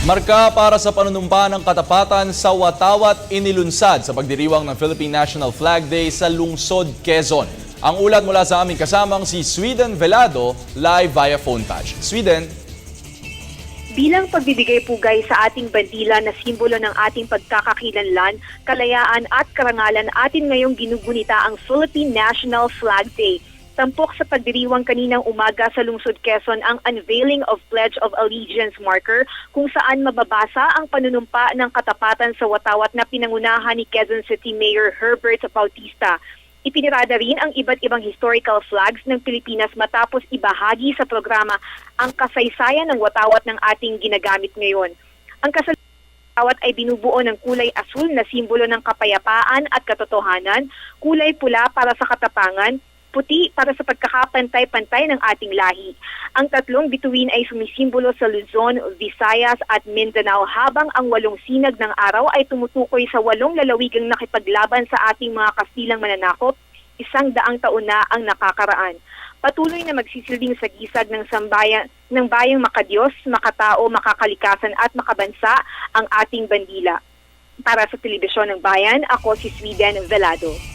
Marka para sa panunumpa ng katapatan sa Watawat inilunsad sa pagdiriwang ng Philippine National Flag Day sa Lungsod, Quezon. Ang ulat mula sa aming kasamang si Sweden Velado, live via phone patch. Sweden. Bilang pagbibigay pugay sa ating bandila na simbolo ng ating pagkakakilanlan, kalayaan at karangalan, atin ngayong ginugunita ang Philippine National Flag Day. Tampok sa pagdiriwang kaninang umaga sa Lungsod, Quezon ang unveiling of Pledge of Allegiance marker kung saan mababasa ang panunumpa ng katapatan sa Watawat na pinangunahan ni Quezon City Mayor Herbert Bautista. Ipinirada rin ang iba't ibang historical flags ng Pilipinas matapos ibahagi sa programa ang kasaysayan ng Watawat ng ating ginagamit ngayon. Ang Watawat ay binubuo ng kulay asul na simbolo ng kapayapaan at katotohanan, kulay pula para sa katapangan, puti para sa pagkakapantay-pantay ng ating lahi. Ang tatlong bituin ay sumisimbolo sa Luzon, Visayas at Mindanao habang ang 8 sinag ng araw ay tumutukoy sa 8 lalawigang nakipaglaban sa ating mga Kastilang mananakop, 100 taon na ang nakakaraan. Patuloy na magsisilbing sagisag ng bayang makadiyos, makatao, makakalikasan at makabansa ang ating bandila. Para sa Telebisyon ng Bayan, ako si Sweden Velado.